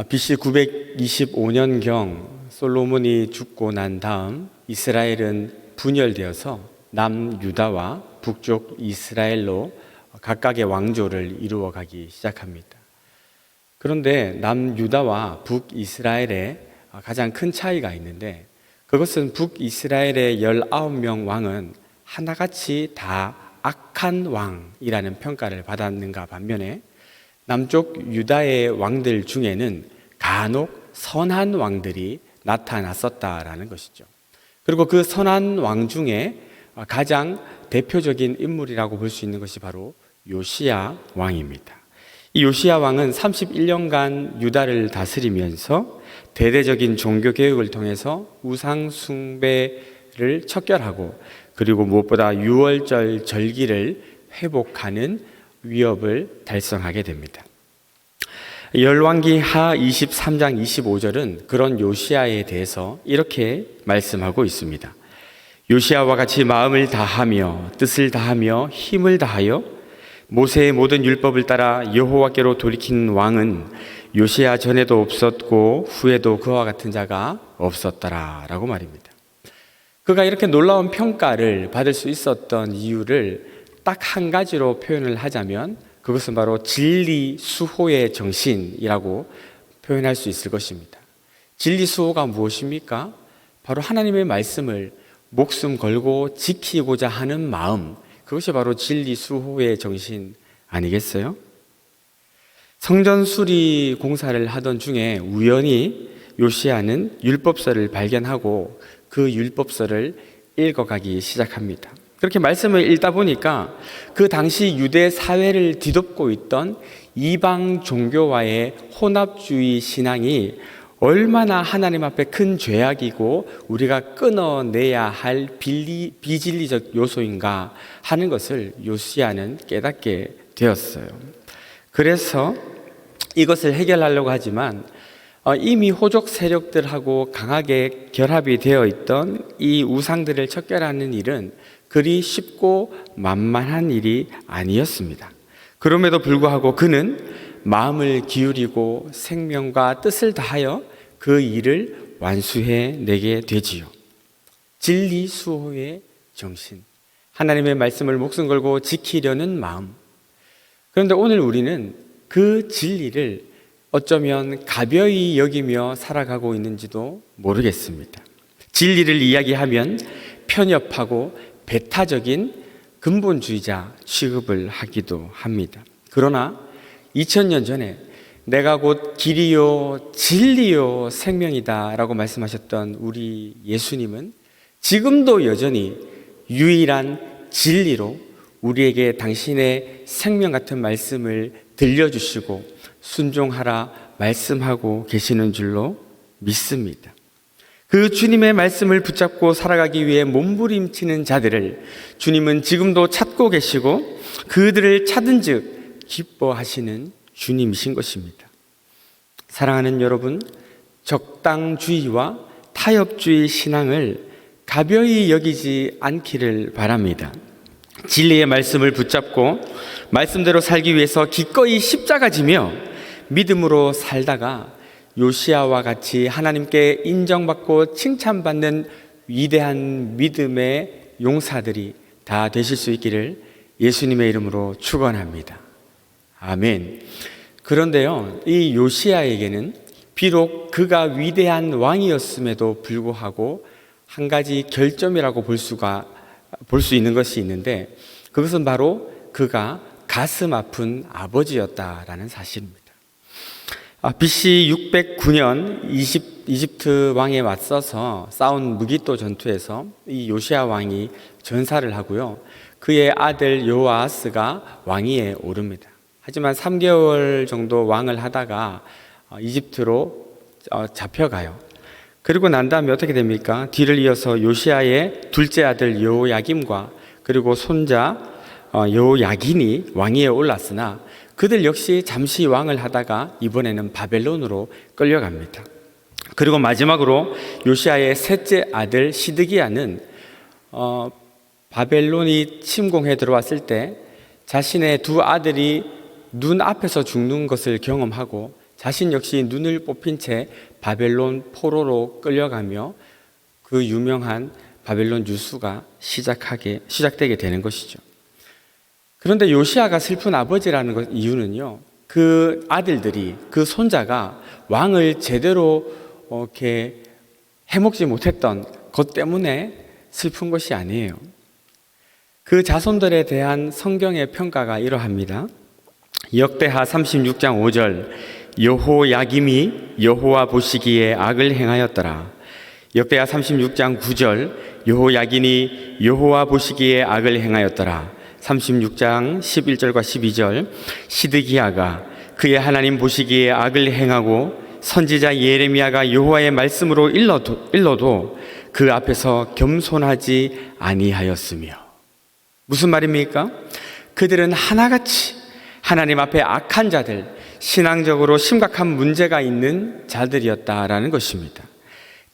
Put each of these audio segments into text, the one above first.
BC 925년경 솔로몬이 죽고 난 다음 이스라엘은 분열되어서 남유다와 북쪽 이스라엘로 각각의 왕조를 이루어가기 시작합니다. 그런데 남유다와 북이스라엘에 가장 큰 차이가 있는데, 그것은 북이스라엘의 19명 왕은 하나같이 다 악한 왕이라는 평가를 받았는가 반면에, 남쪽 유다의 왕들 중에는 간혹 선한 왕들이 나타났었다라는 것이죠. 그리고 그 선한 왕 중에 가장 대표적인 인물이라고 볼 수 있는 것이 바로 요시야 왕입니다. 이 요시야 왕은 31년간 유다를 다스리면서 대대적인 종교 개혁을 통해서 우상 숭배를 척결하고, 그리고 무엇보다 유월절 절기를 회복하는 위협을 달성하게 됩니다. 열왕기 하 23장 25절은 그런 요시야에 대해서 이렇게 말씀하고 있습니다. 요시야와 같이 마음을 다하며 뜻을 다하며 힘을 다하여 모세의 모든 율법을 따라 여호와께로 돌이킨 왕은 요시야 전에도 없었고 후에도 그와 같은 자가 없었더라 라고 말입니다. 그가 이렇게 놀라운 평가를 받을 수 있었던 이유를 딱 한 가지로 표현을 하자면 그것은 바로 진리 수호의 정신이라고 표현할 수 있을 것입니다. 진리 수호가 무엇입니까? 바로 하나님의 말씀을 목숨 걸고 지키고자 하는 마음, 그것이 바로 진리 수호의 정신 아니겠어요? 성전 수리 공사를 하던 중에 우연히 요시야는 율법서를 발견하고 그 율법서를 읽어가기 시작합니다. 그렇게 말씀을 읽다 보니까 그 당시 유대 사회를 뒤덮고 있던 이방 종교와의 혼합주의 신앙이 얼마나 하나님 앞에 큰 죄악이고 우리가 끊어내야 할 비진리적 요소인가 하는 것을 요시야는 깨닫게 되었어요. 그래서 이것을 해결하려고 하지만 이미 호족 세력들하고 강하게 결합이 되어 있던 이 우상들을 척결하는 일은 그리 쉽고 만만한 일이 아니었습니다. 그럼에도 불구하고 그는 마음을 기울이고 생명과 뜻을 다하여 그 일을 완수해 내게 되지요. 진리 수호의 정신, 하나님의 말씀을 목숨 걸고 지키려는 마음. 그런데 오늘 우리는 그 진리를 어쩌면 가벼이 여기며 살아가고 있는지도 모르겠습니다. 진리를 이야기하면 편협하고 배타적인 근본주의자 취급을 하기도 합니다. 그러나 2000년 전에 내가 곧 길이요 진리요 생명이다 라고 말씀하셨던 우리 예수님은 지금도 여전히 유일한 진리로 우리에게 당신의 생명 같은 말씀을 들려주시고 순종하라 말씀하고 계시는 줄로 믿습니다. 그 주님의 말씀을 붙잡고 살아가기 위해 몸부림치는 자들을 주님은 지금도 찾고 계시고 그들을 찾은 즉 기뻐하시는 주님이신 것입니다. 사랑하는 여러분, 적당주의와 타협주의 신앙을 가벼이 여기지 않기를 바랍니다. 진리의 말씀을 붙잡고 말씀대로 살기 위해서 기꺼이 십자가 지며 믿음으로 살다가 요시야와 같이 하나님께 인정받고 칭찬받는 위대한 믿음의 용사들이 다 되실 수 있기를 예수님의 이름으로 축원합니다. 아멘. 그런데요, 이 요시야에게는 비록 그가 위대한 왕이었음에도 불구하고 한 가지 결점이라고 볼 수 있는 것이 있는데, 그것은 바로 그가 가슴 아픈 아버지였다라는 사실입니다. BC 609년 이집트 왕에 맞서서 싸운 무기또 전투에서 이 요시야 왕이 전사를 하고요, 그의 아들 요아스가 왕위에 오릅니다. 하지만 3개월 정도 왕을 하다가 이집트로 잡혀가요. 그리고 난 다음에 어떻게 됩니까? 뒤를 이어서 요시야의 둘째 아들 여호야김과 그리고 손자 여호야긴이 왕위에 올랐으나 그들 역시 잠시 왕을 하다가 이번에는 바벨론으로 끌려갑니다. 그리고 마지막으로 요시야의 셋째 아들 시드기야는 바벨론이 침공해 들어왔을 때 자신의 두 아들이 눈앞에서 죽는 것을 경험하고 자신 역시 눈을 뽑힌 채 바벨론 포로로 끌려가며 그 유명한 바벨론 유수가 시작되게 되는 것이죠. 그런데 요시야가 슬픈 아버지라는 이유는요, 그 아들들이, 그 손자가 왕을 제대로 이렇게 해먹지 못했던 것 때문에 슬픈 것이 아니에요. 그 자손들에 대한 성경의 평가가 이러합니다. 역대하 36장 5절, 여호야김이 여호와 보시기에 악을 행하였더라. 역대하 36장 9절, 여호야긴이 여호와 보시기에 악을 행하였더라. 36장 11절과 12절, 시드기야가 그의 하나님 보시기에 악을 행하고 선지자 예레미야가 여호와의 말씀으로 일러도 그 앞에서 겸손하지 아니하였으며. 무슨 말입니까? 그들은 하나같이 하나님 앞에 악한 자들, 신앙적으로 심각한 문제가 있는 자들이었다라는 것입니다.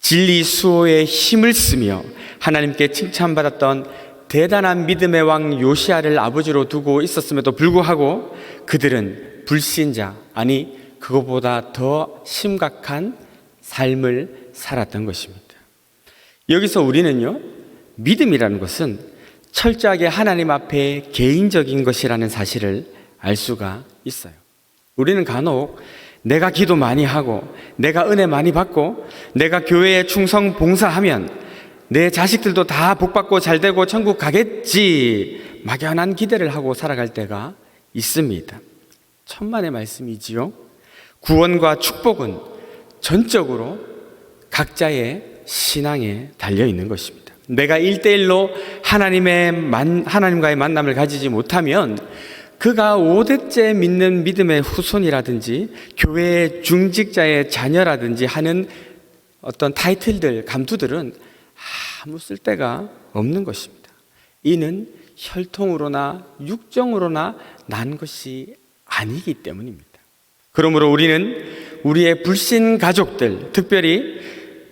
진리 수호에 힘을 쓰며 하나님께 칭찬받았던 대단한 믿음의 왕 요시야를 아버지로 두고 있었음에도 불구하고 그들은 불신자, 아니 그것보다 더 심각한 삶을 살았던 것입니다. 여기서 우리는요, 믿음이라는 것은 철저하게 하나님 앞에 개인적인 것이라는 사실을 알 수가 있어요. 우리는 간혹 내가 기도 많이 하고 내가 은혜 많이 받고 내가 교회에 충성 봉사하면 내 자식들도 다 복받고 잘되고 천국 가겠지, 막연한 기대를 하고 살아갈 때가 있습니다. 천만의 말씀이지요. 구원과 축복은 전적으로 각자의 신앙에 달려 있는 것입니다. 내가 1대1로 하나님과의 만남을 가지지 못하면 그가 5대째 믿는 믿음의 후손이라든지 교회의 중직자의 자녀라든지 하는 어떤 타이틀들, 감투들은 아무 쓸데가 없는 것입니다. 이는 혈통으로나 육정으로나 난 것이 아니기 때문입니다. 그러므로 우리는 우리의 불신 가족들, 특별히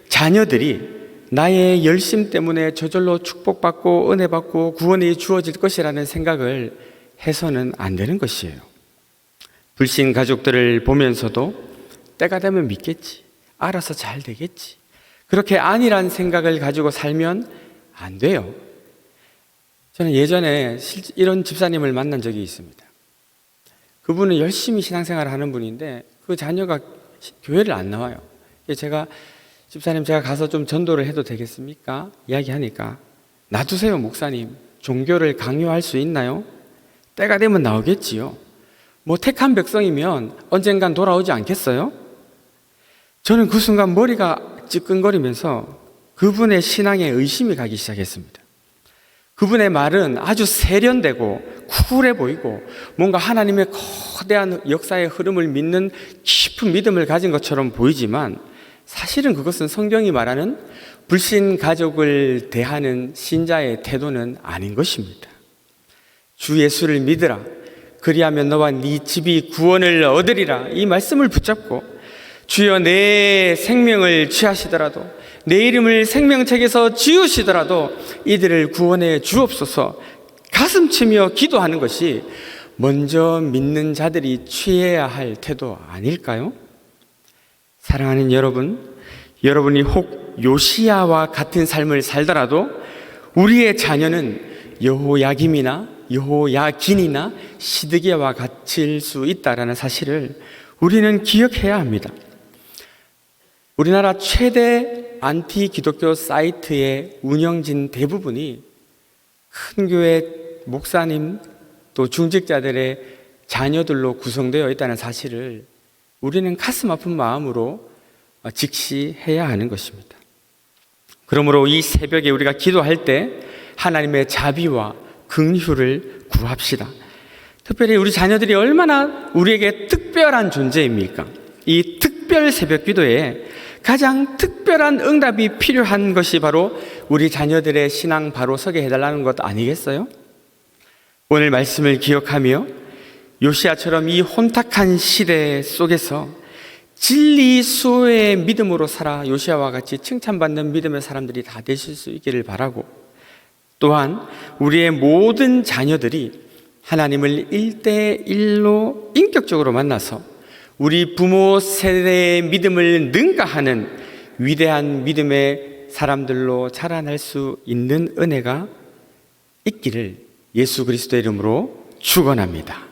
자녀들이 나의 열심 때문에 저절로 축복받고 은혜받고 구원이 주어질 것이라는 생각을 해서는 안 되는 것이에요. 불신 가족들을 보면서도 때가 되면 믿겠지, 알아서 잘 되겠지, 그렇게 아니란 생각을 가지고 살면 안 돼요. 저는 예전에 이런 집사님을 만난 적이 있습니다. 그분은 열심히 신앙생활을 하는 분인데 그 자녀가 교회를 안 나와요. 집사님 제가 가서 좀 전도를 해도 되겠습니까? 이야기하니까 놔두세요 목사님, 종교를 강요할 수 있나요? 때가 되면 나오겠지요. 뭐 택한 백성이면 언젠간 돌아오지 않겠어요? 저는 그 순간 머리가 찌끈거리면서 그분의 신앙에 의심이 가기 시작했습니다. 그분의 말은 아주 세련되고 쿨해 보이고 뭔가 하나님의 거대한 역사의 흐름을 믿는 깊은 믿음을 가진 것처럼 보이지만 사실은 그것은 성경이 말하는 불신 가족을 대하는 신자의 태도는 아닌 것입니다. 주 예수를 믿으라, 그리하면 너와 네 집이 구원을 얻으리라, 이 말씀을 붙잡고 주여 내 생명을 취하시더라도 내 이름을 생명책에서 지우시더라도 이들을 구원해 주옵소서 가슴치며 기도하는 것이 먼저 믿는 자들이 취해야 할 태도 아닐까요? 사랑하는 여러분, 여러분이 혹 요시야와 같은 삶을 살더라도 우리의 자녀는 여호야김이나 여호야긴이나 시드기야와 같을 수 있다는 사실을 우리는 기억해야 합니다. 우리나라 최대 안티 기독교 사이트의 운영진 대부분이 큰 교회 목사님 또 중직자들의 자녀들로 구성되어 있다는 사실을 우리는 가슴 아픈 마음으로 직시해야 하는 것입니다. 그러므로 이 새벽에 우리가 기도할 때 하나님의 자비와 긍휼을 구합시다. 특별히 우리 자녀들이 얼마나 우리에게 특별한 존재입니까? 이 특별 새벽 기도에 가장 특별한 응답이 필요한 것이 바로 우리 자녀들의 신앙 바로 서게 해달라는 것 아니겠어요? 오늘 말씀을 기억하며 요시야처럼 이 혼탁한 시대 속에서 진리 수호의 믿음으로 살아 요시야와 같이 칭찬받는 믿음의 사람들이 다 되실 수 있기를 바라고, 또한 우리의 모든 자녀들이 하나님을 1대1로 인격적으로 만나서 우리 부모 세대의 믿음을 능가하는 위대한 믿음의 사람들로 자라날 수 있는 은혜가 있기를 예수 그리스도의 이름으로 축원합니다.